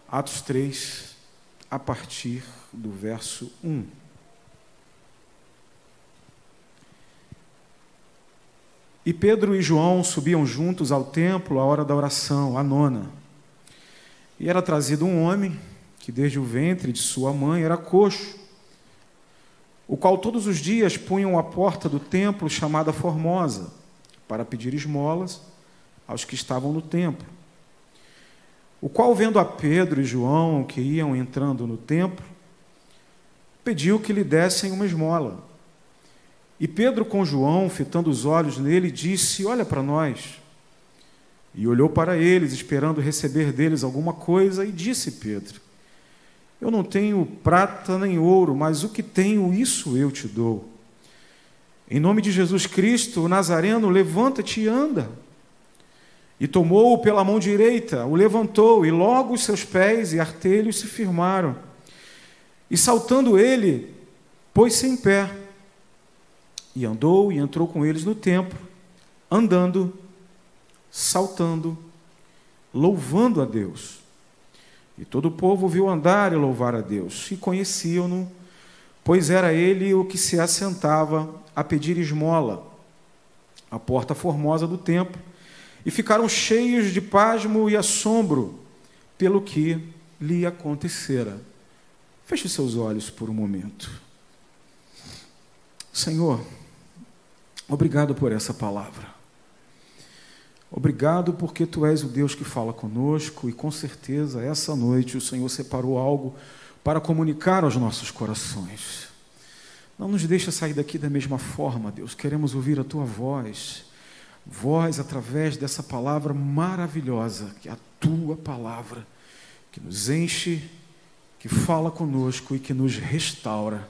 Atos 3, a partir do verso 1. E Pedro e João subiam juntos ao templo à hora da oração, a nona. E era trazido um homem que desde o ventre de sua mãe era coxo, o qual todos os dias punham à porta do templo chamada Formosa, para pedir esmolas aos que estavam no templo. O qual, vendo a Pedro e João, que iam entrando no templo, pediu que lhe dessem uma esmola. E Pedro, com João, fitando os olhos nele, disse: olha para nós. E olhou para eles, esperando receber deles alguma coisa, e disse Pedro: eu não tenho prata nem ouro, mas o que tenho, isso eu te dou. Em nome de Jesus Cristo, o Nazareno, levanta-te e anda. E tomou-o pela mão direita, o levantou, e logo os seus pés e artelhos se firmaram. E saltando ele, pôs-se em pé, e andou e entrou com eles no templo, andando, saltando, louvando a Deus. E todo o povo viu andar e louvar a Deus, e conheciam-no, pois era ele o que se assentava a pedir esmola, à porta formosa do templo, e ficaram cheios de pasmo e assombro pelo que lhe acontecera. Feche seus olhos por um momento. Senhor, obrigado por essa palavra. Obrigado porque Tu és o Deus que fala conosco e com certeza essa noite o Senhor separou algo para comunicar aos nossos corações. Não nos deixa sair daqui da mesma forma, Deus. Queremos ouvir a Tua voz através dessa palavra maravilhosa, que é a Tua palavra, que nos enche, que fala conosco e que nos restaura.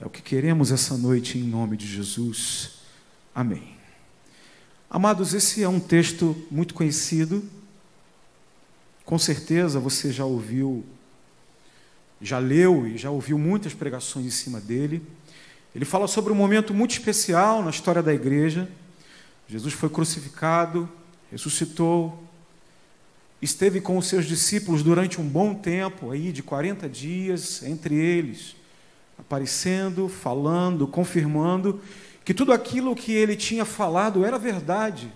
É o que queremos essa noite em nome de Jesus. Amém. Amados, esse é um texto muito conhecido. Com certeza você já ouviu, já leu e já ouviu muitas pregações em cima dele. Ele fala sobre um momento muito especial na história da igreja. Jesus foi crucificado, ressuscitou, esteve com os seus discípulos durante um bom tempo, aí de 40 dias, entre eles, aparecendo, falando, confirmando que tudo aquilo que ele tinha falado era verdade.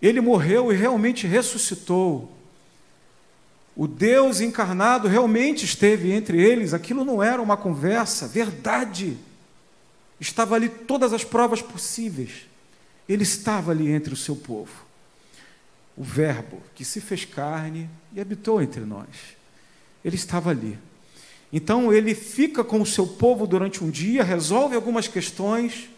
Ele morreu e realmente ressuscitou. O Deus encarnado realmente esteve entre eles. Aquilo não era uma conversa, verdade. Estava ali todas as provas possíveis. Ele estava ali entre o seu povo. O Verbo que se fez carne e habitou entre nós. Ele estava ali. Então ele fica com o seu povo durante um dia, resolve algumas questões.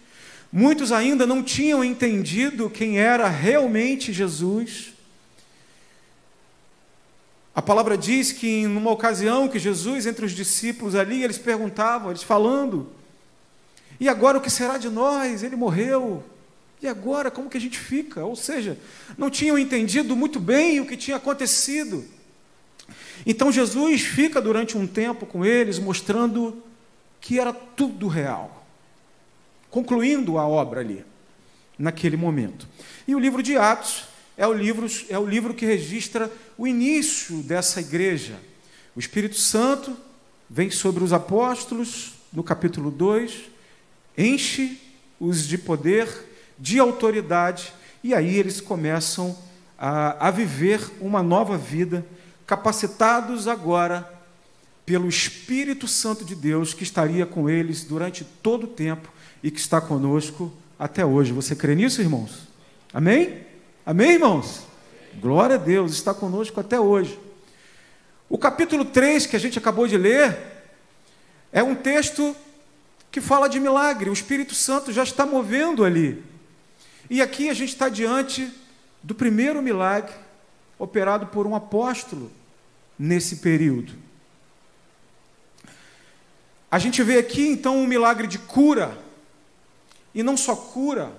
Muitos ainda não tinham entendido quem era realmente Jesus. A palavra diz que em uma ocasião que Jesus, entre os discípulos ali, eles perguntavam, eles falando: e agora o que será de nós? Ele morreu. E agora como que a gente fica? Ou seja, não tinham entendido muito bem o que tinha acontecido. Então Jesus fica durante um tempo com eles, mostrando que era tudo real, concluindo a obra ali, naquele momento. E o livro de Atos é o livro que registra o início dessa igreja. O Espírito Santo vem sobre os apóstolos, no capítulo 2, enche-os de poder, de autoridade, e aí eles começam a viver uma nova vida, capacitados agora pelo Espírito Santo de Deus, que estaria com eles durante todo o tempo e que está conosco até hoje. Você crê nisso, irmãos? Amém? Amém, irmãos? Glória a Deus, está conosco até hoje. O capítulo 3, que a gente acabou de ler, é um texto que fala de milagre. O Espírito Santo já está movendo ali. E aqui a gente está diante do primeiro milagre operado por um apóstolo nesse período. A gente vê aqui, então, um milagre de cura. E não só cura,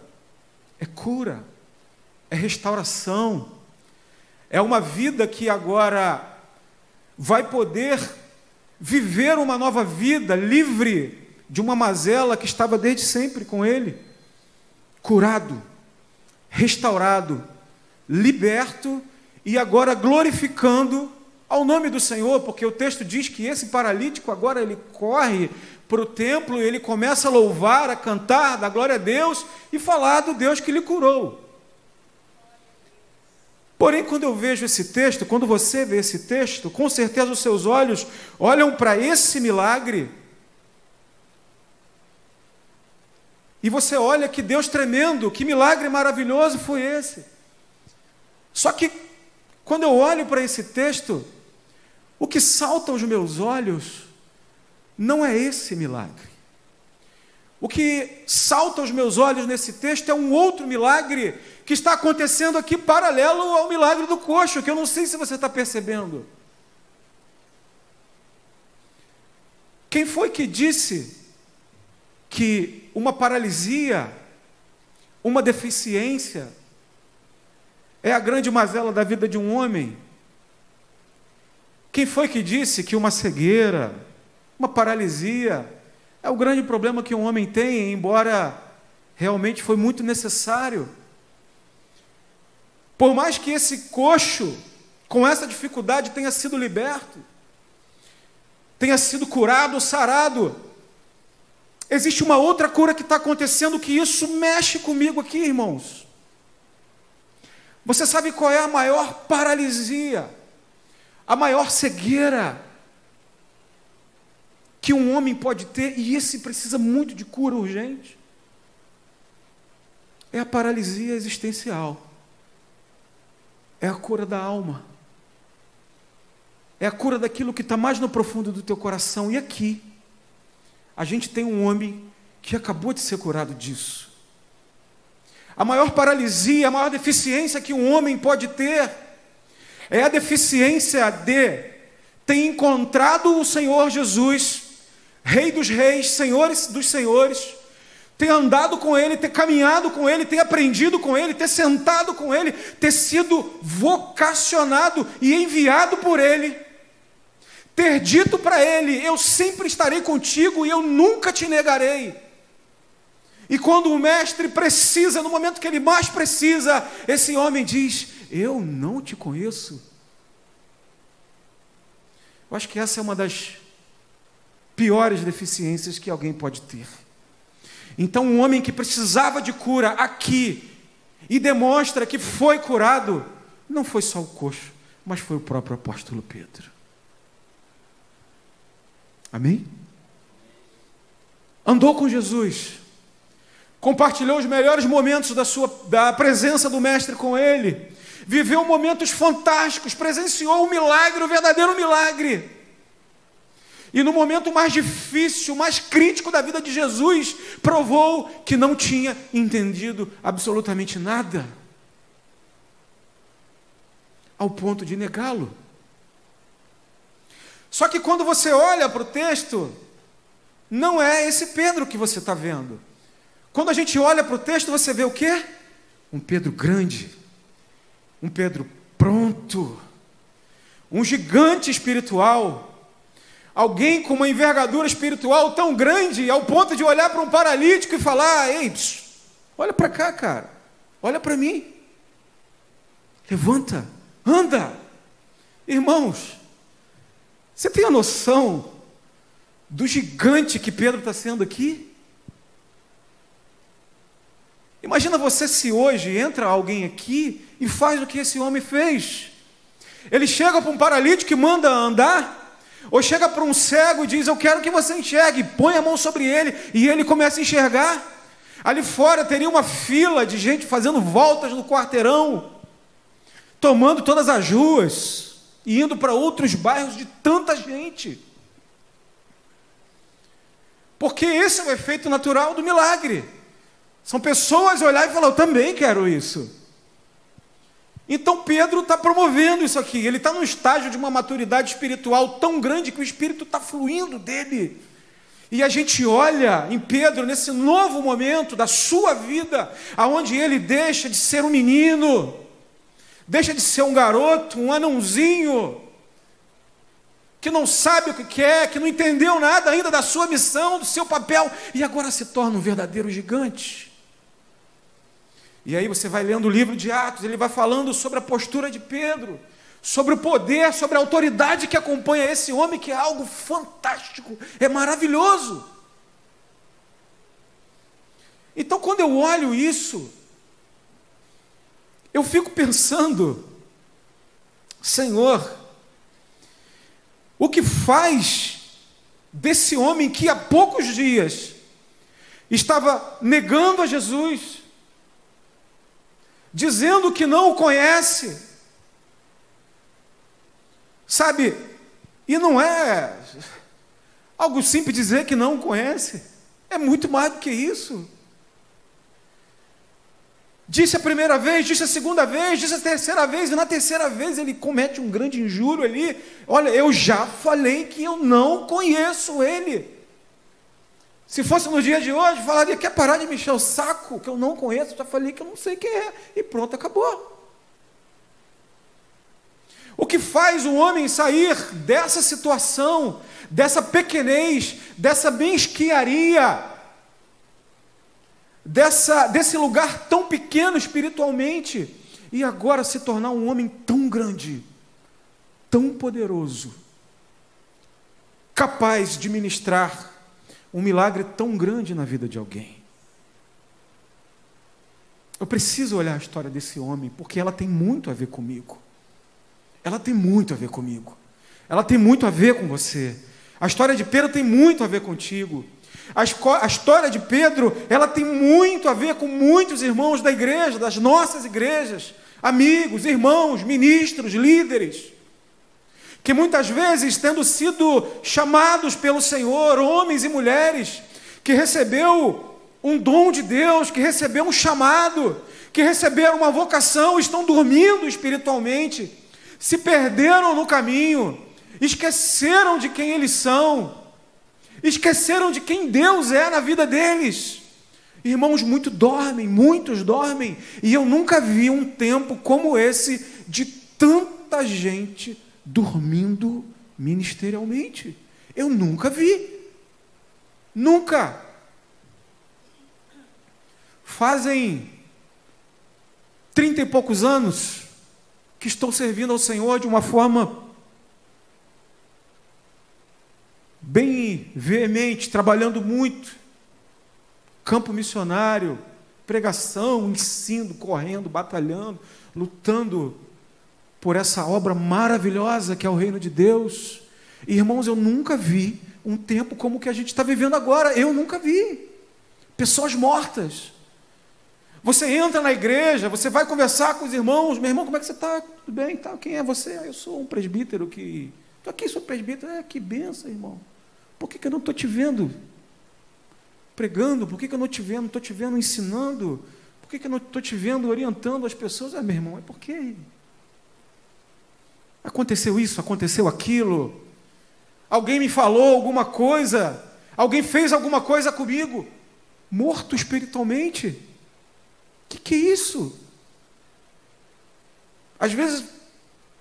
é restauração. É uma vida que agora vai poder viver uma nova vida, livre de uma mazela que estava desde sempre com ele. Curado, restaurado, liberto e agora glorificando ao nome do Senhor, porque o texto diz que esse paralítico agora ele corre para o templo e ele começa a louvar, a cantar, dar glória a Deus e falar do Deus que lhe curou. Porém, quando eu vejo esse texto, quando você vê esse texto, com certeza os seus olhos olham para esse milagre e você olha que Deus tremendo, que milagre maravilhoso foi esse. Só que, quando eu olho para esse texto, o que salta aos meus olhos não é esse milagre. O que salta aos meus olhos nesse texto é um outro milagre que está acontecendo aqui paralelo ao milagre do coxo, que eu não sei se você está percebendo. Quem foi que disse que uma paralisia, uma deficiência, é a grande mazela da vida de um homem? Quem foi que disse que uma cegueira, uma paralisia, é o grande problema que um homem tem, embora realmente foi muito necessário? Por mais que esse coxo, com essa dificuldade, tenha sido liberto, tenha sido curado, sarado, existe uma outra cura que está acontecendo, que isso mexe comigo aqui, irmãos. Você sabe qual é a maior paralisia, a maior cegueira que um homem pode ter, e esse precisa muito de cura urgente? É a paralisia existencial. É a cura da alma. É a cura daquilo que está mais no profundo do teu coração. E aqui, a gente tem um homem que acabou de ser curado disso. A maior paralisia, a maior deficiência que um homem pode ter é a deficiência de ter encontrado o Senhor Jesus, Rei dos Reis, Senhores dos Senhores, ter andado com Ele, ter caminhado com Ele, ter aprendido com Ele, ter sentado com Ele, ter sido vocacionado e enviado por Ele, ter dito para Ele: eu sempre estarei contigo e eu nunca te negarei. E quando o mestre precisa, no momento que ele mais precisa, esse homem diz: eu não te conheço. Eu acho que essa é uma das piores deficiências que alguém pode ter. Então, um homem que precisava de cura aqui, e demonstra que foi curado, não foi só o coxo, mas foi o próprio apóstolo Pedro. Amém? Andou com Jesus, compartilhou os melhores momentos da presença do mestre com ele, viveu momentos fantásticos, presenciou o milagre, o verdadeiro milagre. E no momento mais difícil, mais crítico da vida de Jesus, provou que não tinha entendido absolutamente nada, ao ponto de negá-lo. Só que quando você olha para o texto, não é esse Pedro que você está vendo. Quando a gente olha para o texto, você vê o quê? Um Pedro grande, um Pedro pronto, um gigante espiritual, alguém com uma envergadura espiritual tão grande, ao ponto de olhar para um paralítico e falar: ei, olha para cá, cara, olha para mim, levanta, anda. Irmãos, você tem a noção do gigante que Pedro está sendo aqui? Imagina você se hoje entra alguém aqui e faz o que esse homem fez. Ele chega para um paralítico e manda andar, ou chega para um cego e diz: eu quero que você enxergue, põe a mão sobre ele, e ele começa a enxergar. Ali fora teria uma fila de gente fazendo voltas no quarteirão, tomando todas as ruas e indo para outros bairros de tanta gente. Porque esse é o efeito natural do milagre. São pessoas olhar e falar: eu também quero isso. Então Pedro está promovendo isso aqui. Ele está num estágio de uma maturidade espiritual tão grande que o Espírito está fluindo dele. E a gente olha em Pedro nesse novo momento da sua vida, aonde ele deixa de ser um menino, deixa de ser um garoto, um anãozinho, que não sabe o que quer, que não entendeu nada ainda da sua missão, do seu papel, e agora se torna um verdadeiro gigante. E aí você vai lendo o livro de Atos, ele vai falando sobre a postura de Pedro, sobre o poder, sobre a autoridade que acompanha esse homem, que é algo fantástico, é maravilhoso. Então, quando eu olho isso, eu fico pensando, Senhor, o que faz desse homem que há poucos dias estava negando a Jesus, dizendo que não o conhece, sabe, e não é algo simples dizer que não o conhece, é muito mais do que isso. Disse a primeira vez, disse a segunda vez, disse a terceira vez, e na terceira vez ele comete um grande injúrio ali. Olha, eu já falei que eu não conheço ele. Se fosse no dia de hoje, falaria, quer parar de me encher o saco, que eu não conheço, já falei que eu não sei quem é, e pronto, acabou. O que faz o homem sair dessa situação, dessa pequenez, dessa mesquinharia, desse lugar tão pequeno espiritualmente, e agora se tornar um homem tão grande, tão poderoso, capaz de ministrar um milagre tão grande na vida de alguém. Eu preciso olhar a história desse homem, porque ela tem muito a ver comigo. Ela tem muito a ver comigo. Ela tem muito a ver com você. A história de Pedro tem muito a ver contigo. A história de Pedro, ela tem muito a ver com muitos irmãos da igreja, das nossas igrejas, amigos, irmãos, ministros, líderes, que muitas vezes, tendo sido chamados pelo Senhor, homens e mulheres, que recebeu um dom de Deus, que recebeu um chamado, que receberam uma vocação, estão dormindo espiritualmente, se perderam no caminho, esqueceram de quem eles são, esqueceram de quem Deus é na vida deles. Irmãos, muitos dormem, e eu nunca vi um tempo como esse, de tanta gente dormindo ministerialmente. Eu nunca vi. Nunca. Fazem 30 e poucos anos que estou servindo ao Senhor de uma forma bem veemente, trabalhando muito, campo missionário, pregação, ensino, correndo, batalhando, lutando por essa obra maravilhosa que é o reino de Deus. E, irmãos, eu nunca vi um tempo como o que a gente está vivendo agora. Eu nunca vi. Pessoas mortas. Você entra na igreja, você vai conversar com os irmãos, meu irmão, como é que você está? Tudo bem? Tá. Quem é você? Eu sou um presbítero que... Estou aqui, sou presbítero. Que benção, irmão. Por que eu não estou te vendo pregando? Por que eu não estou te vendo ensinando? Por que eu não estou te vendo orientando as pessoas? Meu irmão, é porque aconteceu isso, aconteceu aquilo. Alguém me falou alguma coisa, alguém fez alguma coisa comigo. Morto espiritualmente. Que é isso? Às vezes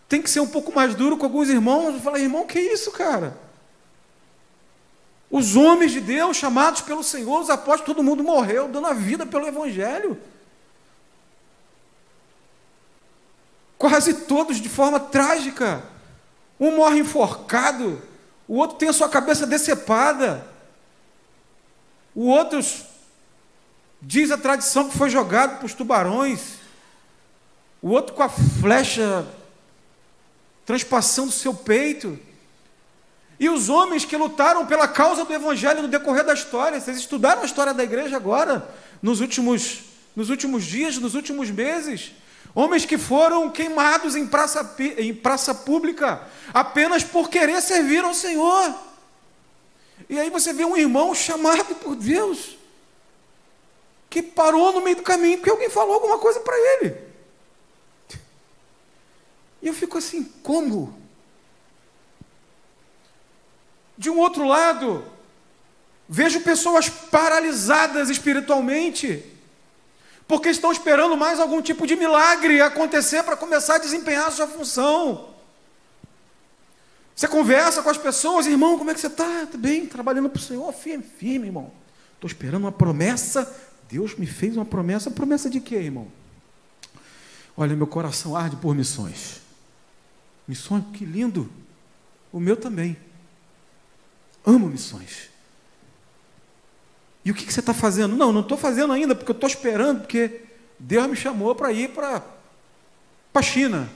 tem que ser um pouco mais duro com alguns irmãos. Eu falo, irmão, que é isso, cara? Os homens de Deus, chamados pelo Senhor, os apóstolos, todo mundo morreu, dando a vida pelo Evangelho. Quase todos de forma trágica. Um morre enforcado, o outro tem a sua cabeça decepada, o outro, diz a tradição, que foi jogado para os tubarões, o outro com a flecha transpassando o seu peito. E os homens que lutaram pela causa do Evangelho no decorrer da história, vocês estudaram a história da igreja agora, nos últimos dias, nos últimos meses, homens que foram queimados em praça pública, apenas por querer servir ao Senhor. E aí você vê um irmão chamado por Deus, que parou no meio do caminho, porque alguém falou alguma coisa para ele. E eu fico assim, como? De um outro lado, vejo pessoas paralisadas espiritualmente, porque estão esperando mais algum tipo de milagre acontecer para começar a desempenhar a sua função. Você conversa com as pessoas, irmão, como é que você está? Está bem, trabalhando para o Senhor, firme, irmão. Estou esperando uma promessa, Deus me fez uma promessa de quê, irmão? Olha, meu coração arde por missões. Missões, que lindo. O meu também. Amo missões. E o que você está fazendo? Não estou fazendo ainda, porque eu estou esperando, porque Deus me chamou para ir para a China.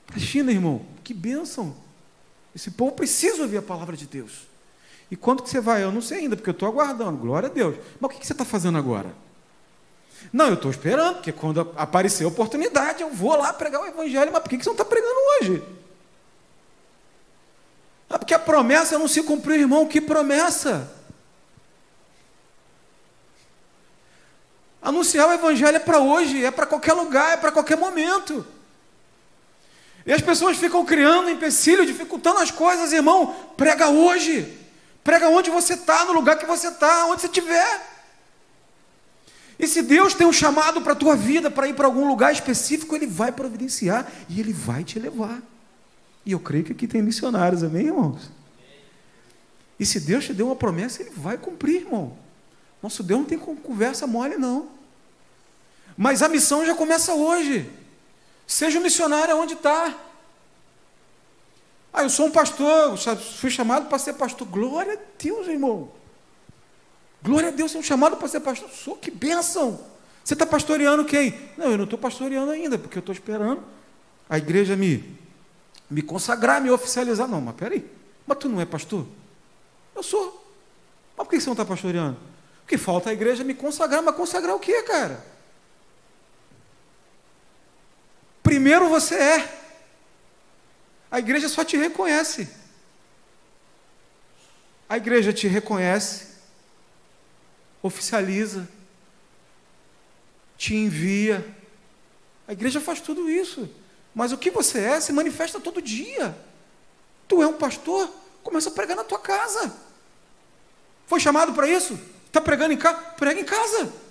Para a China, irmão. Que bênção. Esse povo precisa ouvir a palavra de Deus. E quando que você vai? Eu não sei ainda, porque eu estou aguardando. Glória a Deus. Mas o que você está fazendo agora? Não, eu estou esperando, porque quando aparecer a oportunidade, eu vou lá pregar o evangelho. Mas por que você não está pregando hoje? Porque a promessa não se cumpriu, irmão. Que promessa? Anunciar o evangelho é para hoje, é para qualquer lugar, é para qualquer momento. E as pessoas ficam criando empecilho, dificultando as coisas, irmão. Prega hoje. Prega onde você está, no lugar que você está, onde você estiver. E se Deus tem um chamado para a tua vida, para ir para algum lugar específico, Ele vai providenciar e Ele vai te levar. E eu creio que aqui tem missionários, amém, irmãos? E se Deus te deu uma promessa, Ele vai cumprir, irmão. Nosso Deus não tem conversa mole, não. Mas a missão já começa hoje. Seja um missionário onde está. Eu sou um pastor, fui chamado para ser pastor. Glória a Deus, irmão. Glória a Deus, sou chamado para ser pastor. Sou, que bênção. Você está pastoreando quem? Não, eu não estou pastoreando ainda, porque eu estou esperando a igreja me consagrar, me oficializar. Não, mas peraí. Mas tu não é pastor? Eu sou. Mas por que você não está pastoreando? Porque falta a igreja me consagrar. Mas consagrar o quê, cara? Primeiro você é. A igreja só te reconhece. A igreja te reconhece, oficializa, te envia. A igreja faz tudo isso. Mas o que você é se manifesta todo dia. Tu é um pastor, começa a pregar na tua casa. Foi chamado para isso? Está pregando em casa? Prega em casa.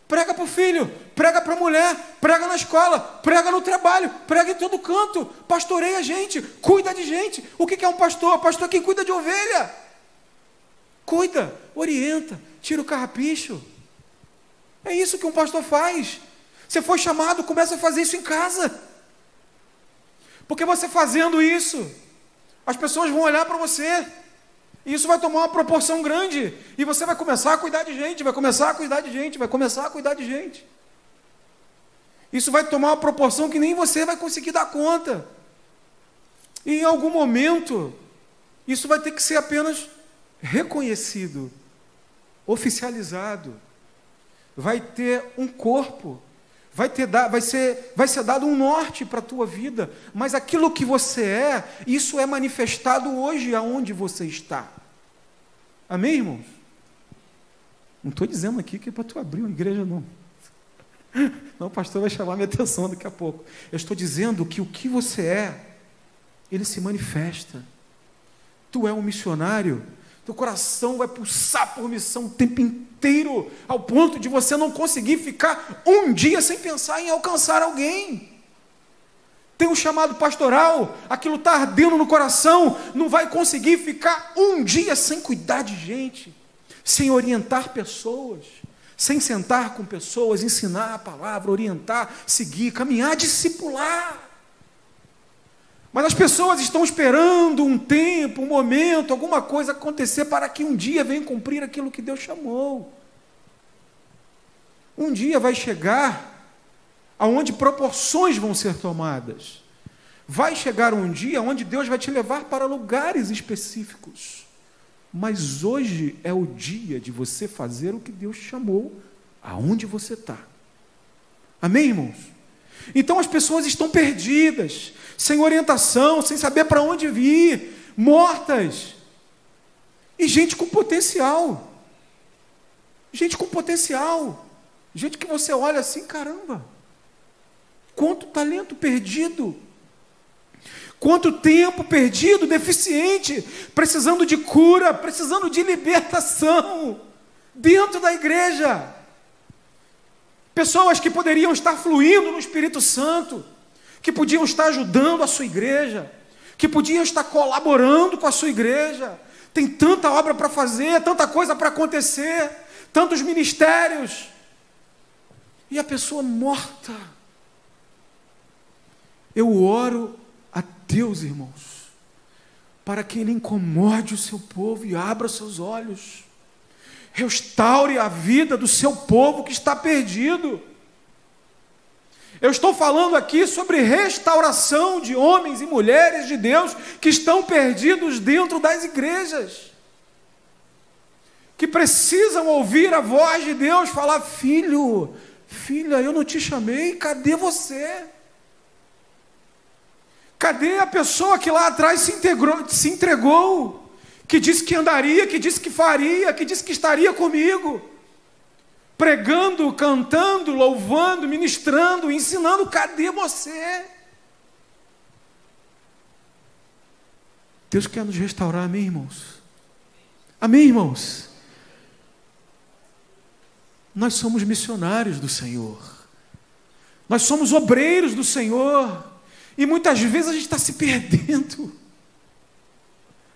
Prega para o filho, prega para a mulher, prega na escola, prega no trabalho, prega em todo canto, pastoreia gente, cuida de gente. O que é um pastor? Pastor é quem cuida de ovelha. Cuida, orienta, tira o carrapicho. É isso que um pastor faz. Você foi chamado, começa a fazer isso em casa. Porque você fazendo isso, as pessoas vão olhar para você. E isso vai tomar uma proporção grande. E você vai começar a cuidar de gente, vai começar a cuidar de gente, vai começar a cuidar de gente. Isso vai tomar uma proporção que nem você vai conseguir dar conta. E em algum momento, isso vai ter que ser apenas reconhecido, oficializado. Vai ter um corpo, vai ser dado um norte para a tua vida, mas aquilo que você é, isso é manifestado hoje aonde você está. Amém, irmãos? Não estou dizendo aqui que é para tu abrir uma igreja, não. Não, o pastor vai chamar minha atenção daqui a pouco. Eu estou dizendo que o que você é, ele se manifesta. Tu é um missionário, teu coração vai pulsar por missão o tempo inteiro, ao ponto de você não conseguir ficar um dia sem pensar em alcançar alguém. Tem um chamado pastoral, aquilo está ardendo no coração, não vai conseguir ficar um dia sem cuidar de gente, sem orientar pessoas, sem sentar com pessoas, ensinar a palavra, orientar, seguir, caminhar, discipular. Mas as pessoas estão esperando um tempo, um momento, alguma coisa acontecer para que um dia venham cumprir aquilo que Deus chamou. Um dia vai chegar aonde proporções vão ser tomadas. Vai chegar um dia onde Deus vai te levar para lugares específicos. Mas hoje é o dia de você fazer o que Deus chamou, aonde você está. Amém, irmãos? Então as pessoas estão perdidas, sem orientação, sem saber para onde ir, mortas. E gente com potencial. Gente com potencial. Gente que você olha assim, caramba, quanto talento perdido. Quanto tempo perdido, deficiente, precisando de cura, precisando de libertação dentro da igreja. Pessoas que poderiam estar fluindo no Espírito Santo, que podiam estar ajudando a sua igreja, que podiam estar colaborando com a sua igreja. Tem tanta obra para fazer, tanta coisa para acontecer, tantos ministérios. E a pessoa morta. Eu oro a Deus, irmãos, para que Ele incomode o seu povo e abra seus olhos, restaure a vida do seu povo que está perdido. Eu estou falando aqui sobre restauração de homens e mulheres de Deus que estão perdidos dentro das igrejas, que precisam ouvir a voz de Deus falar: filho, filha, eu não te chamei, cadê você? Cadê a pessoa que lá atrás se entregou, que disse que andaria, que disse que faria, que disse que estaria comigo, pregando, cantando, louvando, ministrando, ensinando? Cadê você? Deus quer nos restaurar, amém, irmãos? Amém, irmãos? Nós somos missionários do Senhor, nós somos obreiros do Senhor, e muitas vezes a gente está se perdendo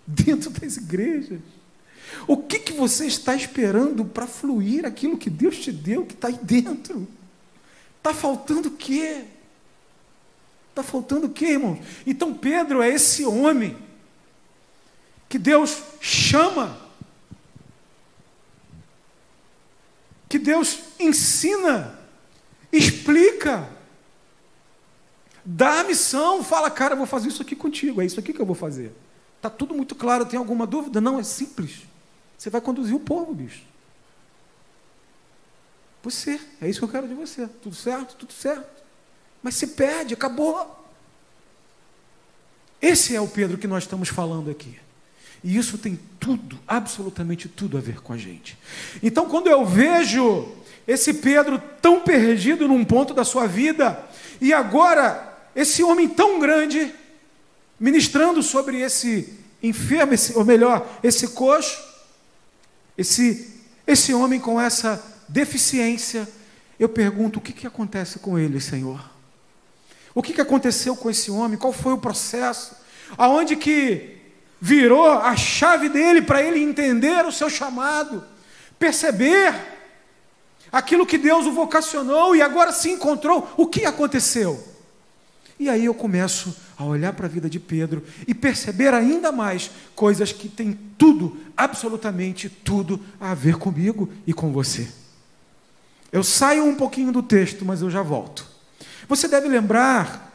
dentro das igrejas. O que você está esperando para fluir aquilo que Deus te deu, que está aí dentro? Está faltando o quê? Está faltando o quê, irmãos? Então Pedro é esse homem que Deus chama, que Deus ensina, explica, dá a missão, fala: cara, eu vou fazer isso aqui contigo, é isso aqui que eu vou fazer. Está tudo muito claro, tem alguma dúvida? Não, é simples. Você vai conduzir o povo, bicho. Você, é isso que eu quero de você. Tudo certo? Tudo certo. Mas se perde, acabou. Esse é o Pedro que nós estamos falando aqui. E isso tem tudo, absolutamente tudo a ver com a gente. Então, quando eu vejo esse Pedro tão perdido num ponto da sua vida, e agora esse homem tão grande ministrando sobre esse enfermo, ou melhor, esse coxo, esse homem com essa deficiência, eu pergunto: o que acontece com ele, Senhor? O que aconteceu com esse homem? Qual foi o processo? Aonde que virou a chave dele para ele entender o seu chamado, perceber aquilo que Deus o vocacionou e agora se encontrou? O que aconteceu? E aí eu começo a olhar para a vida de Pedro e perceber ainda mais coisas que têm tudo, absolutamente tudo, a ver comigo e com você. Eu saio um pouquinho do texto, mas eu já volto. Você deve lembrar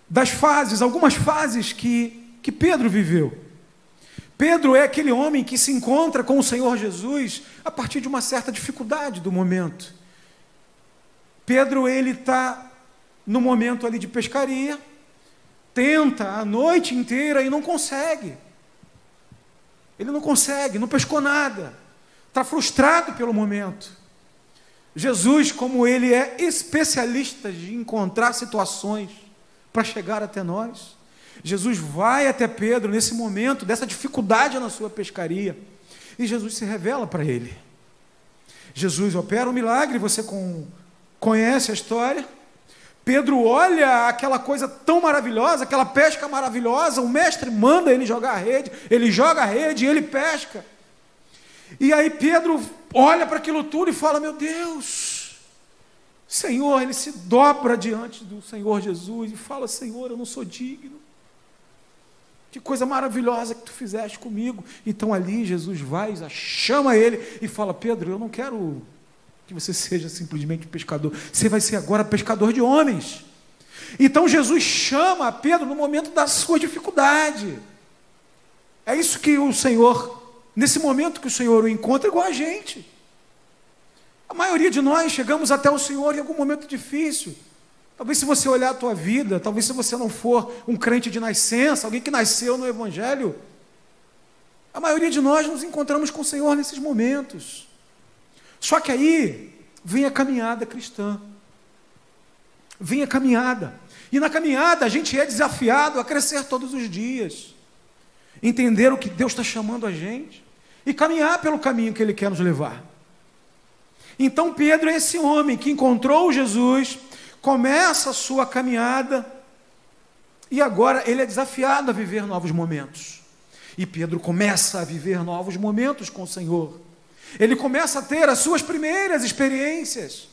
das fases, algumas fases que Pedro viveu. Pedro é aquele homem que se encontra com o Senhor Jesus a partir de uma certa dificuldade do momento. Pedro, ele está no momento ali de pescaria, tenta a noite inteira e não consegue. Ele não consegue, não pescou nada, está frustrado pelo momento. Jesus, como ele é especialista de encontrar situações para chegar até nós, Jesus vai até Pedro nesse momento dessa dificuldade na sua pescaria, e Jesus se revela para ele. Jesus opera um milagre, você conhece a história. Pedro olha aquela coisa tão maravilhosa, aquela pesca maravilhosa, o mestre manda ele jogar a rede, ele joga a rede e ele pesca. E aí Pedro olha para aquilo tudo e fala: meu Deus, Senhor, ele se dobra diante do Senhor Jesus e fala: Senhor, eu não sou digno. Que coisa maravilhosa que tu fizeste comigo. Então ali Jesus vai, chama ele e fala: Pedro, eu não quero que você seja simplesmente pescador, você vai ser agora pescador de homens. Então Jesus chama Pedro no momento da sua dificuldade. É isso que o Senhor, nesse momento que o Senhor o encontra, igual a gente. A maioria de nós chegamos até o Senhor em algum momento difícil. Talvez se você olhar a tua vida, talvez se você não for um crente de nascença, alguém que nasceu no Evangelho, a maioria de nós nos encontramos com o Senhor nesses momentos. Só que aí vem a caminhada cristã, vem a caminhada, e na caminhada a gente é desafiado a crescer todos os dias, entender o que Deus está chamando a gente, e caminhar pelo caminho que Ele quer nos levar. Então Pedro é esse homem que encontrou Jesus, começa a sua caminhada, e agora ele é desafiado a viver novos momentos, e Pedro começa a viver novos momentos com o Senhor. Ele começa a ter as suas primeiras experiências.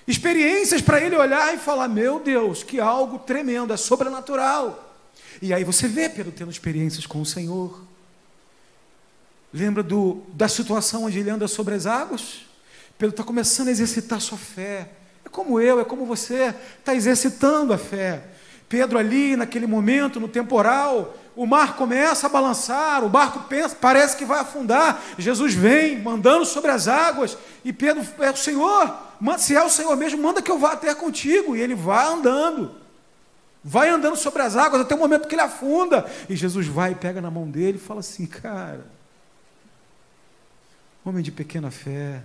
Experiências para ele olhar e falar: meu Deus, que algo tremendo, é sobrenatural. E aí você vê Pedro tendo experiências com o Senhor. Lembra da situação onde ele anda sobre as águas? Pedro está começando a exercitar sua fé. É como eu, é como você, está exercitando a fé. Pedro ali, naquele momento, no temporal, o mar começa a balançar, o barco parece que vai afundar. Jesus vem, mandando sobre as águas, e Pedro: é o Senhor, se é o Senhor mesmo, manda que eu vá até contigo. E ele vai andando sobre as águas, até o momento que ele afunda, e Jesus vai e pega na mão dele e fala assim: cara, homem de pequena fé,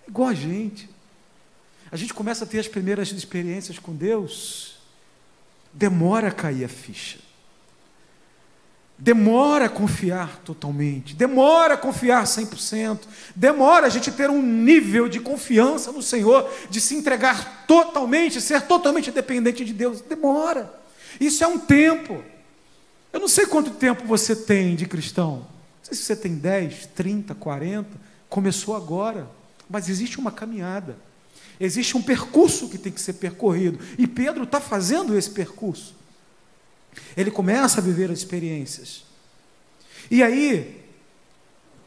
igual a gente começa a ter as primeiras experiências com Deus, demora a cair a ficha, demora a confiar totalmente, demora a confiar 100%, demora a gente ter um nível de confiança no Senhor, de se entregar totalmente, ser totalmente dependente de Deus, demora, isso é um tempo. Eu não sei quanto tempo você tem de cristão, não sei se você tem 10, 30, 40, começou agora, mas existe uma caminhada, existe um percurso que tem que ser percorrido, e Pedro está fazendo esse percurso. Ele começa a viver as experiências, e aí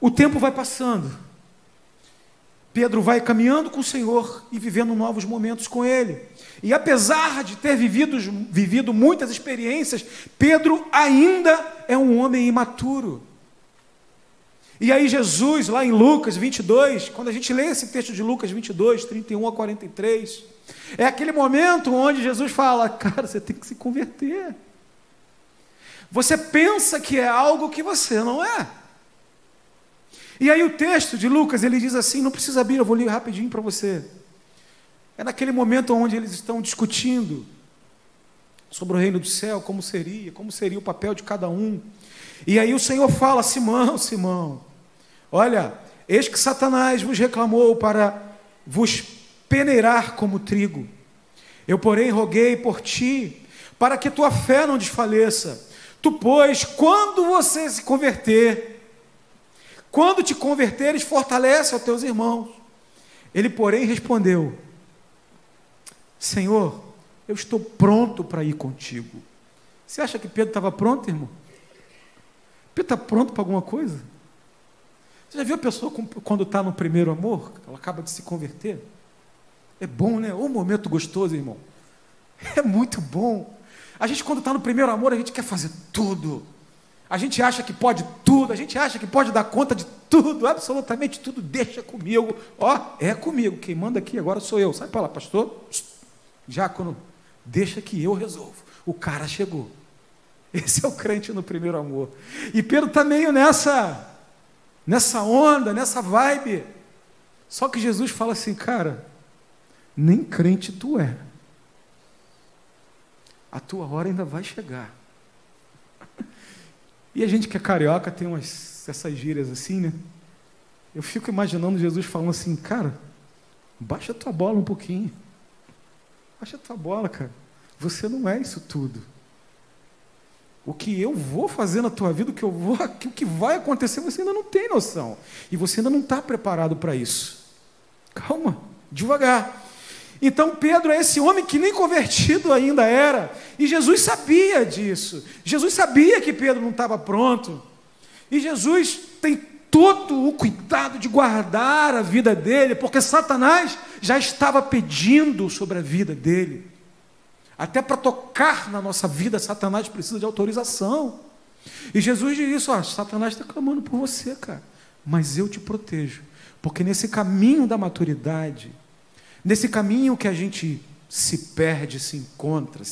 o tempo vai passando, Pedro vai caminhando com o Senhor e vivendo novos momentos com Ele, e apesar de ter vivido muitas experiências, Pedro ainda é um homem imaturo. E aí Jesus, lá em Lucas 22, quando a gente lê esse texto de Lucas 22, 31 a 43, é aquele momento onde Jesus fala: cara, você tem que se converter. Você pensa que é algo que você não é. E aí o texto de Lucas, ele diz assim, não precisa abrir, eu vou ler rapidinho para você. É naquele momento onde eles estão discutindo sobre o reino do céu, como seria o papel de cada um. E aí o Senhor fala: Simão, Simão, olha, eis que Satanás vos reclamou para vos peneirar como trigo. Eu, porém, roguei por ti, para que tua fé não desfaleça. Tu, pois, quando você se converter, quando te converteres, fortalece aos teus irmãos. Ele, porém, respondeu: Senhor, eu estou pronto para ir contigo. Você acha que Pedro estava pronto, irmão? Pedro está pronto para alguma coisa? Você já viu a pessoa quando está no primeiro amor? Ela acaba de se converter? É bom, né? Um momento gostoso, irmão. É muito bom. A gente, quando está no primeiro amor, a gente quer fazer tudo. A gente acha que pode tudo, a gente acha que pode dar conta de tudo, absolutamente tudo. Deixa comigo. Ó, é comigo. Quem manda aqui agora sou eu. Sai para lá, pastor. Diácono, deixa que eu resolvo. O cara chegou. Esse é o crente no primeiro amor. E Pedro está meio nessa onda, nessa vibe. Só que Jesus fala assim: cara, nem crente tu é. A tua hora ainda vai chegar. E a gente que é carioca tem essas gírias assim, né? Eu fico imaginando Jesus falando assim: cara, baixa a tua bola um pouquinho. Baixa a tua bola, cara. Você não é isso tudo. O que eu vou fazer na tua vida, o que vai acontecer, você ainda não tem noção. E você ainda não está preparado para isso. Calma, devagar. Então Pedro é esse homem que nem convertido ainda era. E Jesus sabia disso. Jesus sabia que Pedro não estava pronto. E Jesus tem todo o cuidado de guardar a vida dele, porque Satanás já estava pedindo sobre a vida dele. Até para tocar na nossa vida, Satanás precisa de autorização. E Jesus diz isso: ó, Satanás está clamando por você, cara, mas eu te protejo, porque nesse caminho da maturidade, nesse caminho que a gente se perde, se encontra,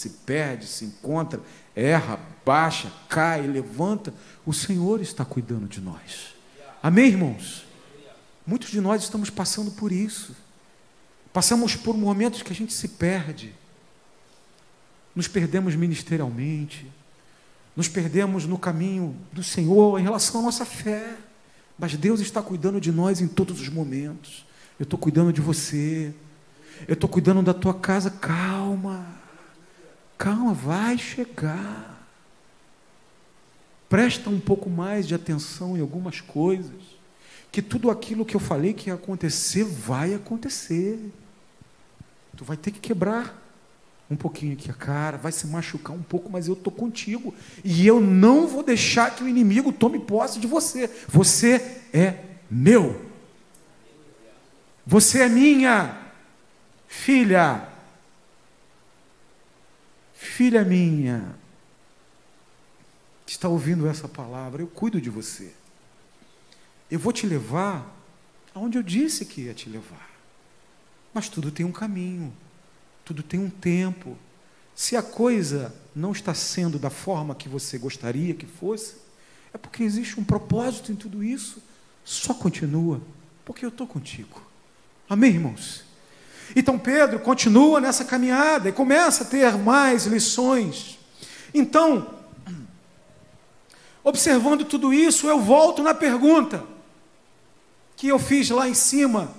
erra, baixa, cai, levanta, o Senhor está cuidando de nós. Amém, irmãos? Muitos de nós estamos passando por isso. Passamos por momentos que a gente se perde. Nos perdemos ministerialmente, nos perdemos no caminho do Senhor em relação à nossa fé, mas Deus está cuidando de nós em todos os momentos. Eu estou cuidando de você, eu estou cuidando da tua casa. Calma, vai chegar. Presta um pouco mais de atenção em algumas coisas. que tudo aquilo que eu falei que ia acontecer, vai acontecer. Tu vai ter que quebrar um pouquinho aqui a cara, vai se machucar um pouco, mas eu estou contigo. E eu não vou deixar que o inimigo tome posse de você. Você é meu. Você é minha filha. Filha minha. Está ouvindo essa palavra? Eu cuido de você. Eu vou te levar aonde eu disse que ia te levar. Mas tudo tem um caminho. Tudo tem um tempo. Se a coisa não está sendo da forma que você gostaria que fosse, é porque existe um propósito em tudo isso. Só continua, porque eu estou contigo. Amém, irmãos? Então Pedro continua nessa caminhada e começa a ter mais lições. Então, observando tudo isso, eu volto na pergunta que eu fiz lá em cima.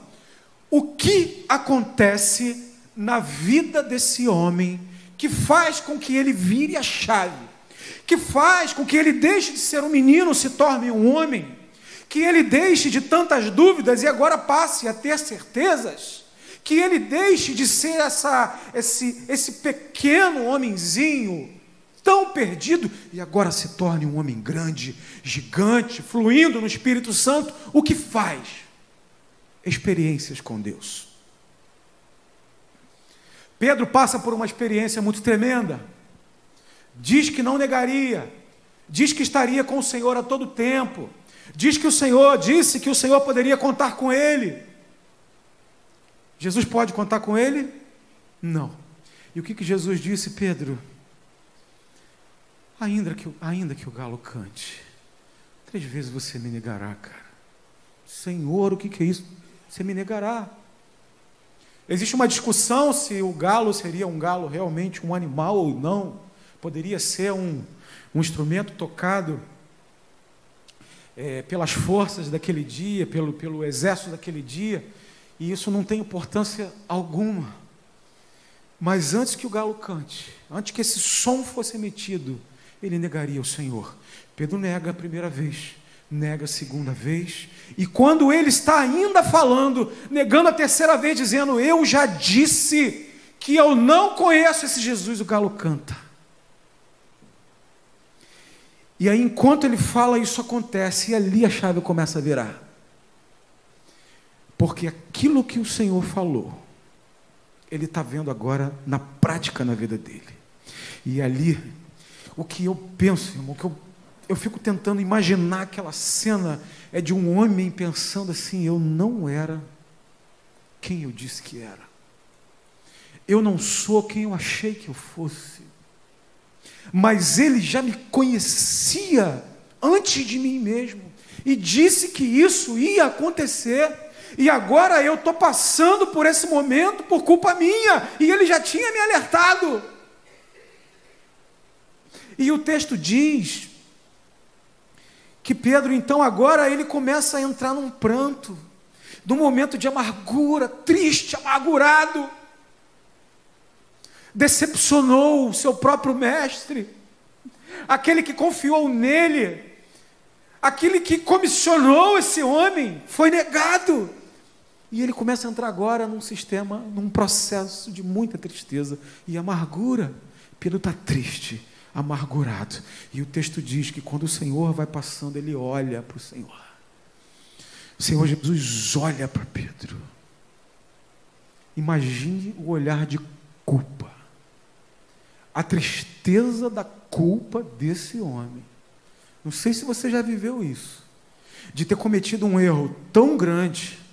O que acontece na vida desse homem que faz com que ele vire a chave, que faz com que ele deixe de ser um menino, se torne um homem, que ele deixe de tantas dúvidas e agora passe a ter certezas, que ele deixe de ser esse pequeno homenzinho tão perdido e agora se torne um homem grande, gigante, fluindo no Espírito Santo. O que faz? Experiências com Deus. Pedro passa por uma experiência muito tremenda. Diz que não negaria, diz que estaria com o Senhor a todo tempo, disse que o Senhor poderia contar com ele. Jesus pode contar com ele? Não. E o que Jesus disse? Pedro, ainda que o galo cante, 3 vezes você me negará, cara. Senhor, o que é isso? Você me negará. Existe uma discussão se o galo seria um galo realmente um animal ou não. Poderia ser um instrumento tocado pelas forças daquele dia, pelo exército daquele dia, e isso não tem importância alguma. Mas antes que o galo cante, antes que esse som fosse emitido, ele negaria o Senhor. Pedro nega a primeira vez, nega a segunda vez, e quando ele está ainda falando, negando a terceira vez, dizendo, eu já disse que eu não conheço esse Jesus, o galo canta. E aí, enquanto ele fala, isso acontece, e ali a chave começa a virar. Porque aquilo que o Senhor falou, ele está vendo agora na prática na vida dele. E ali, o que eu penso, irmão, que eu fico tentando imaginar aquela cena, é de um homem pensando assim, eu não era quem eu disse que era. Eu não sou quem eu achei que eu fosse. Mas ele já me conhecia antes de mim mesmo, e disse que isso ia acontecer, e agora eu estou passando por esse momento por culpa minha, e ele já tinha me alertado. E o texto diz que Pedro, então, agora ele começa a entrar num pranto, num momento de amargura, triste, amargurado. Decepcionou o seu próprio mestre, aquele que confiou nele, aquele que comissionou esse homem, foi negado. E ele começa a entrar agora num processo de muita tristeza e amargura. Pedro está triste, amargurado. E o texto diz que quando o Senhor vai passando, ele olha para o Senhor. O Senhor Jesus olha para Pedro. Imagine o olhar de culpa. A tristeza da culpa desse homem. Não sei se você já viveu isso, de ter cometido um erro tão grande,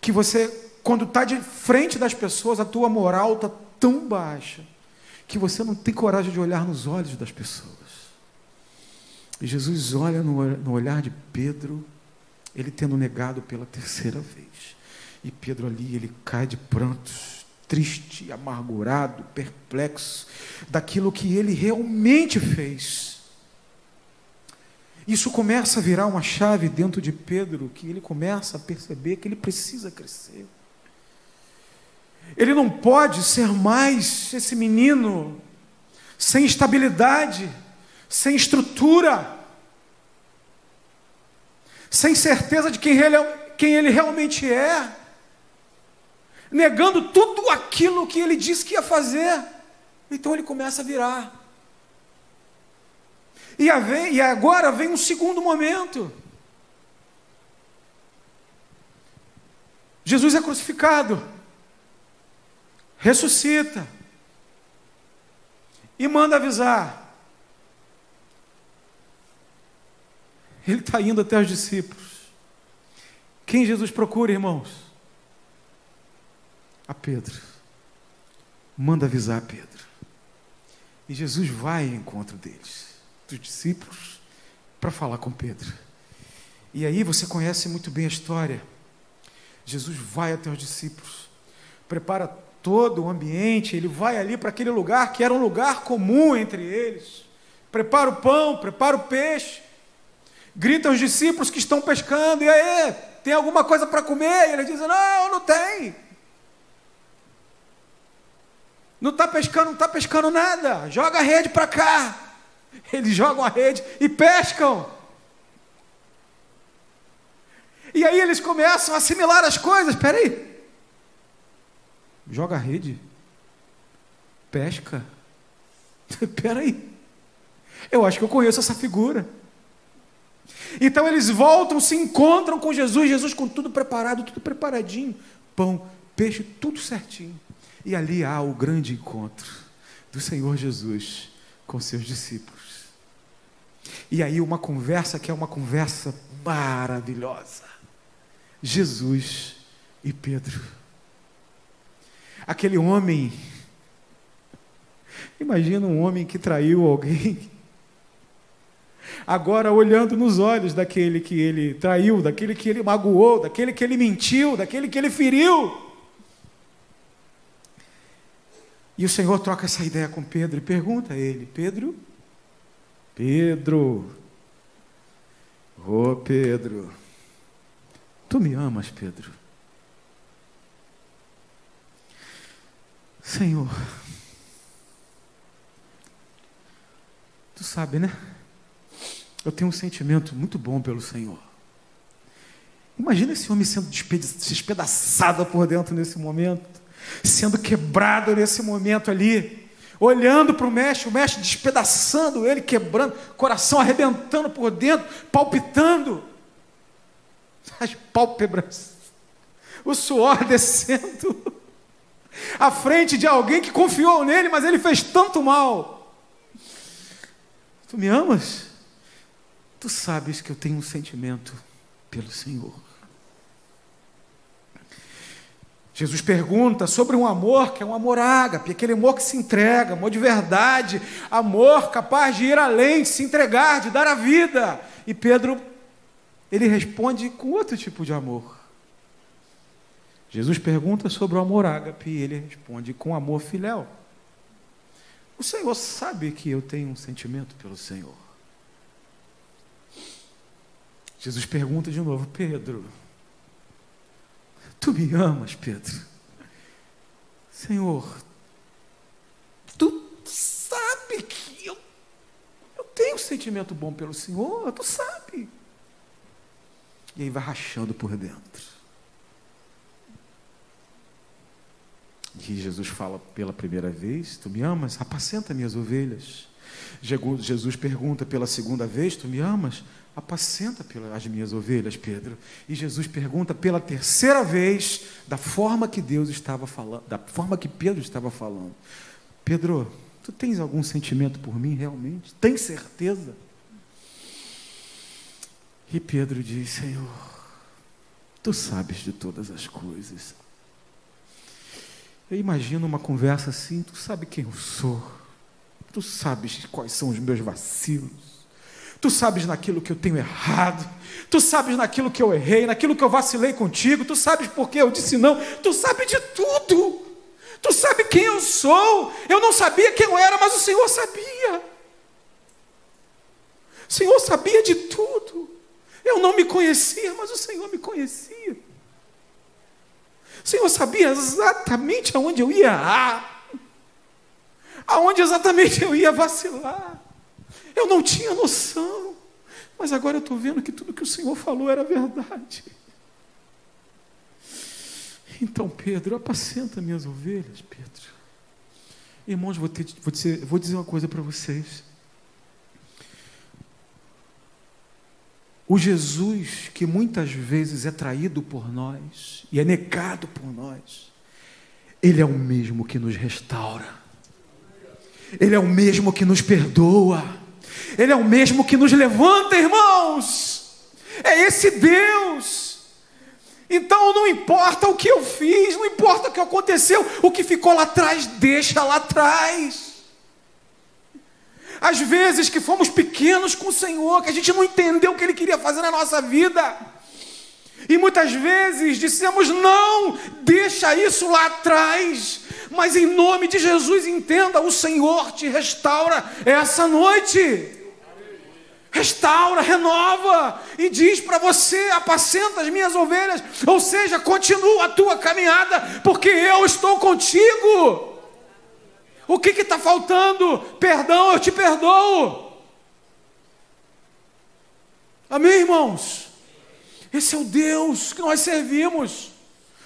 que você, quando está de frente das pessoas, a tua moral está tão baixa, que você não tem coragem de olhar nos olhos das pessoas. E Jesus olha no olhar de Pedro, ele tendo negado pela terceira vez. E Pedro ali, ele cai de prantos, triste, amargurado, perplexo, daquilo que ele realmente fez. Isso começa a virar uma chave dentro de Pedro, que ele começa a perceber que ele precisa crescer. Ele não pode ser mais esse menino sem estabilidade, sem estrutura. sem certeza de quem ele realmente é, negando tudo aquilo que ele disse que ia fazer. Então ele começa a virar. E agora vem um segundo momento. Jesus é crucificado, ressuscita e manda avisar. Ele está indo até os discípulos. Quem Jesus procura, irmãos? A Pedro. Manda avisar a Pedro. E Jesus vai ao encontro deles, dos discípulos, para falar com Pedro. E aí você conhece muito bem a história. Jesus vai até os discípulos, prepara todo o ambiente, ele vai ali para aquele lugar que era um lugar comum entre eles, prepara o pão, prepara o peixe, grita aos discípulos que estão pescando, e aí, tem alguma coisa para comer? E eles dizem, não tem. Não está pescando nada, joga a rede para cá. Eles jogam a rede e pescam. E aí eles começam a assimilar as coisas. Espera aí. Joga a rede. Pesca. Espera aí. Eu acho que eu conheço essa figura. Então eles voltam, se encontram com Jesus. Jesus com tudo preparado, tudo preparadinho. Pão, peixe, tudo certinho. E ali há o grande encontro do Senhor Jesus com seus discípulos. E aí uma conversa que é uma conversa maravilhosa. Jesus e Pedro. Aquele homem, imagina um homem que traiu alguém, agora olhando nos olhos daquele que ele traiu, daquele que ele magoou, daquele que ele mentiu, daquele que ele feriu. E o Senhor troca essa ideia com Pedro e pergunta a ele, Pedro, Pedro, tu me amas, Pedro? Senhor, tu sabe, né? Eu tenho um sentimento muito bom pelo Senhor. Imagina esse homem sendo despedaçado por dentro nesse momento, sendo quebrado nesse momento ali, olhando para o mestre despedaçando ele, quebrando, coração arrebentando por dentro, palpitando, as pálpebras, o suor descendo, à frente de alguém que confiou nele, mas ele fez tanto mal. Tu me amas? Tu sabes que eu tenho um sentimento pelo Senhor. Jesus pergunta sobre um amor que é um amor ágape, aquele amor que se entrega, amor de verdade, amor capaz de ir além, de se entregar, de dar a vida. E Pedro, ele responde com outro tipo de amor. Jesus pergunta sobre o amor ágape e ele responde com amor filéu. O Senhor sabe que eu tenho um sentimento pelo Senhor. Jesus pergunta de novo, Pedro, tu me amas, Pedro? Senhor, tu sabe que eu tenho um sentimento bom pelo Senhor, tu sabe. E aí vai rachando por dentro. E Jesus fala pela primeira vez, tu me amas? Apacenta minhas ovelhas. Jesus pergunta pela segunda vez, tu me amas? Apacenta as minhas ovelhas, Pedro. E Jesus pergunta pela terceira vez, da forma que Deus estava falando, da forma que Pedro estava falando. Pedro, tu tens algum sentimento por mim realmente? Tem certeza? E Pedro diz, Senhor, tu sabes de todas as coisas. Eu imagino uma conversa assim, tu sabe quem eu sou, tu sabes quais são os meus vacilos, tu sabes naquilo que eu tenho errado, tu sabes naquilo que eu errei, naquilo que eu vacilei contigo, tu sabes por que eu disse não, tu sabe de tudo, tu sabe quem eu sou, eu não sabia quem eu era, mas o Senhor sabia, o Senhor sabia de tudo, eu não me conhecia, mas o Senhor me conhecia. O Senhor sabia exatamente aonde eu ia errar, aonde exatamente eu ia vacilar. Eu não tinha noção. mas agora eu estou vendo que tudo que o Senhor falou era verdade. Então, Pedro, apacenta minhas ovelhas, Pedro. Irmãos, vou dizer uma coisa para vocês. O Jesus que muitas vezes é traído por nós e é negado por nós, Ele é o mesmo que nos restaura. Ele é o mesmo que nos perdoa. Ele é o mesmo que nos levanta, irmãos. É esse Deus. Então não importa o que eu fiz, não importa o que aconteceu, o que ficou lá atrás, deixa lá atrás. Às vezes que fomos pequenos com o Senhor, que a gente não entendeu o que Ele queria fazer na nossa vida, e muitas vezes dissemos não, deixa isso lá atrás, mas em nome de Jesus entenda, o Senhor te restaura essa noite. Restaura, renova e diz para você: apacenta as minhas ovelhas, ou seja, continua a tua caminhada, porque eu estou contigo. O que está faltando? Perdão, eu te perdoo. Amém, irmãos? Esse é o Deus que nós servimos.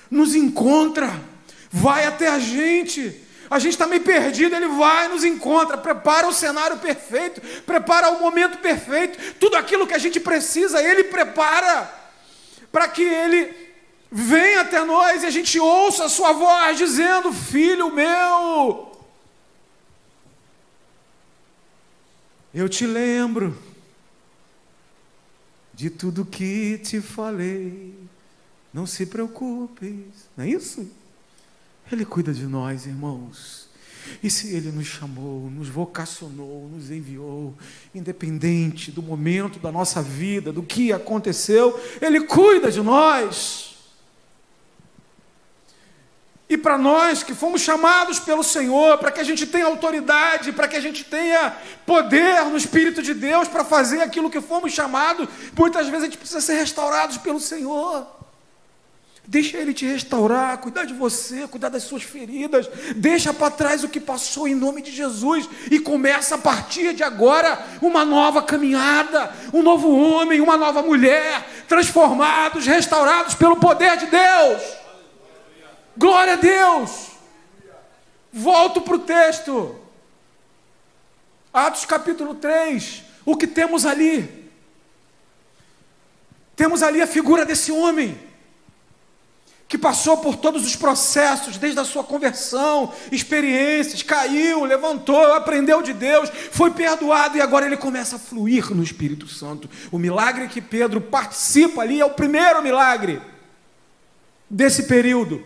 Nos encontra, vai até a gente está meio perdido, Ele vai, nos encontra, prepara o cenário perfeito, prepara o momento perfeito, tudo aquilo que a gente precisa, Ele prepara, para que Ele venha até nós e a gente ouça a sua voz dizendo: filho meu, eu te lembro de tudo que te falei, não se preocupe, não é isso? Ele cuida de nós, irmãos. E se Ele nos chamou, nos vocacionou, nos enviou, independente do momento da nossa vida, do que aconteceu, Ele cuida de nós. E para nós que fomos chamados pelo Senhor, para que a gente tenha autoridade, para que a gente tenha poder no Espírito de Deus para fazer aquilo que fomos chamados, muitas vezes a gente precisa ser restaurados pelo Senhor. Deixa Ele te restaurar, cuidar de você, cuidar das suas feridas. Deixa para trás o que passou em nome de Jesus e começa a partir de agora uma nova caminhada, um novo homem, uma nova mulher, transformados, restaurados pelo poder de Deus. Glória a Deus. Volto para o texto. Atos capítulo 3. O que temos ali? Temos ali a figura desse homem que passou por todos os processos, desde a sua conversão, experiências, caiu, levantou, aprendeu de Deus, foi perdoado e agora ele começa a fluir no Espírito Santo. O milagre que Pedro participa ali é o primeiro milagre desse período.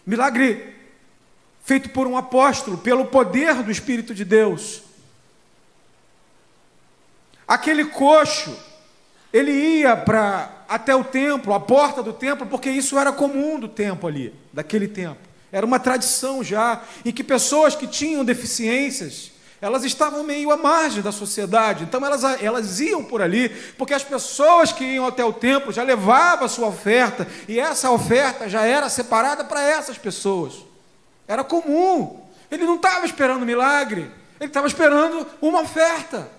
Milagre feito por um apóstolo, pelo poder do Espírito de Deus. Aquele coxo, ele ia até o templo, a porta do templo, porque isso era comum do templo ali, daquele tempo. Era uma tradição já, em que pessoas que tinham deficiências, elas estavam meio à margem da sociedade, então elas iam por ali, porque as pessoas que iam até o templo já levavam a sua oferta, e essa oferta já era separada para essas pessoas. Era comum. Ele não estava esperando milagre, ele estava esperando uma oferta.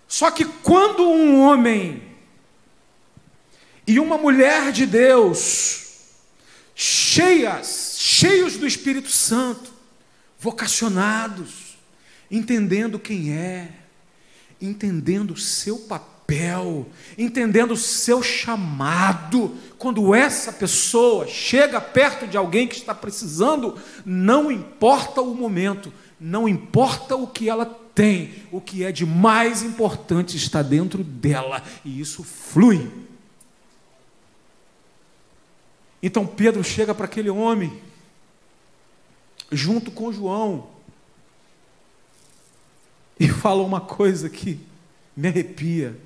Só que quando um homem e uma mulher de Deus, cheios do Espírito Santo, vocacionados, entendendo quem é, entendendo o seu papel, entendendo o seu chamado, quando essa pessoa chega perto de alguém que está precisando, não importa o momento, não importa o que ela tem, o que é de mais importante está dentro dela, e isso flui. Então Pedro chega para aquele homem, junto com João, e fala uma coisa que me arrepia.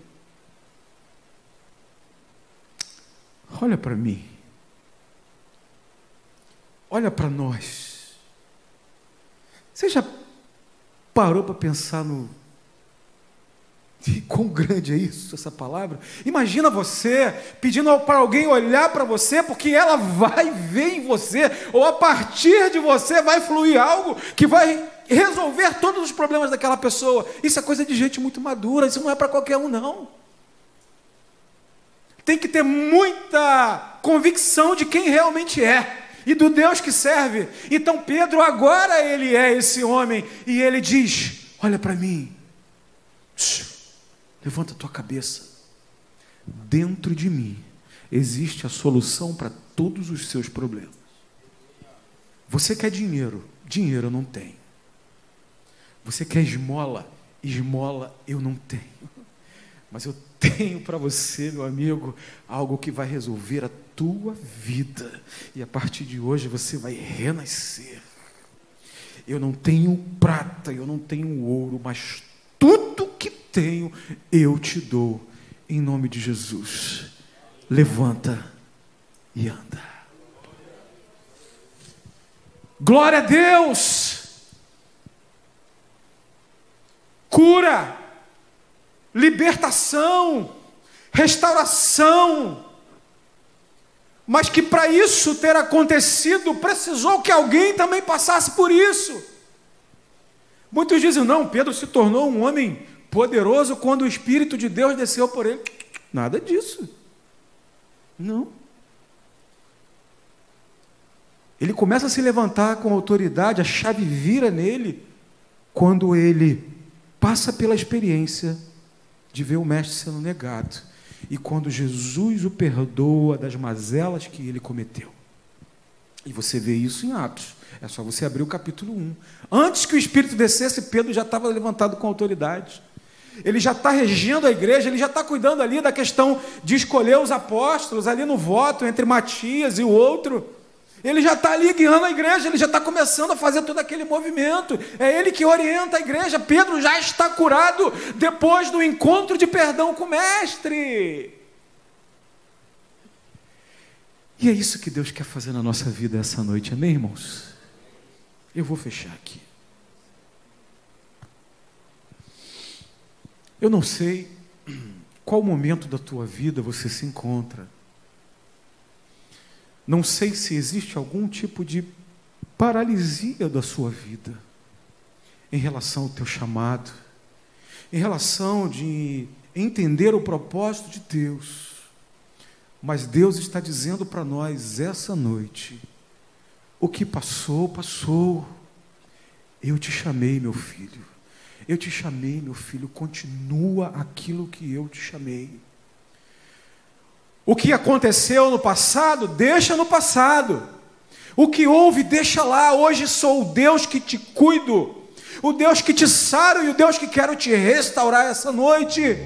Olha para mim, olha para nós. Você já parou para pensar quão grande é isso, essa palavra? Imagina você pedindo para alguém olhar para você, porque ela vai ver em você, ou a partir de você vai fluir algo que vai resolver todos os problemas daquela pessoa. Isso é coisa de gente muito madura, isso não é para qualquer um, não. Tem que ter muita convicção de quem realmente é e do Deus que serve. Então Pedro agora ele é esse homem e ele diz: olha para mim, levanta a tua cabeça, dentro de mim existe a solução para todos os seus problemas. Você quer dinheiro? Dinheiro eu não tenho. Você quer esmola? Esmola eu não tenho. Mas eu tenho para você, meu amigo, algo que vai resolver a tua vida. E a partir de hoje você vai renascer. Eu não tenho prata, eu não tenho ouro, mas tudo que tenho eu te dou. Em nome de Jesus. Levanta e anda. Glória a Deus. Cura, libertação, restauração. Mas que para isso ter acontecido, precisou que alguém também passasse por isso. Muitos dizem, não, Pedro se tornou um homem poderoso quando o Espírito de Deus desceu por ele. Nada disso. Não. Ele começa a se levantar com autoridade, a chave vira nele, quando ele passa pela experiência de ver o mestre sendo negado. E quando Jesus o perdoa das mazelas que ele cometeu. E você vê isso em Atos. É só você abrir o capítulo 1. Antes que o Espírito descesse, Pedro já estava levantado com autoridade. Ele já está regendo a igreja, ele já está cuidando ali da questão de escolher os apóstolos, ali no voto entre Matias e o outro. Ele já está ali guiando a igreja, ele já está começando a fazer todo aquele movimento. É ele que orienta a igreja. Pedro já está curado depois do encontro de perdão com o mestre. E é isso que Deus quer fazer na nossa vida essa noite, amém, irmãos? Eu vou fechar aqui. Eu não sei qual momento da tua vida você se encontra. Não sei se existe algum tipo de paralisia da sua vida em relação ao teu chamado, em relação de entender o propósito de Deus. Mas Deus está dizendo para nós essa noite, o que passou, passou. Eu te chamei, meu filho. Eu te chamei, meu filho. Continua aquilo que eu te chamei. O que aconteceu no passado, deixa no passado. O que houve, deixa lá. Hoje sou o Deus que te cuido, o Deus que te saro e o Deus que quero te restaurar essa noite.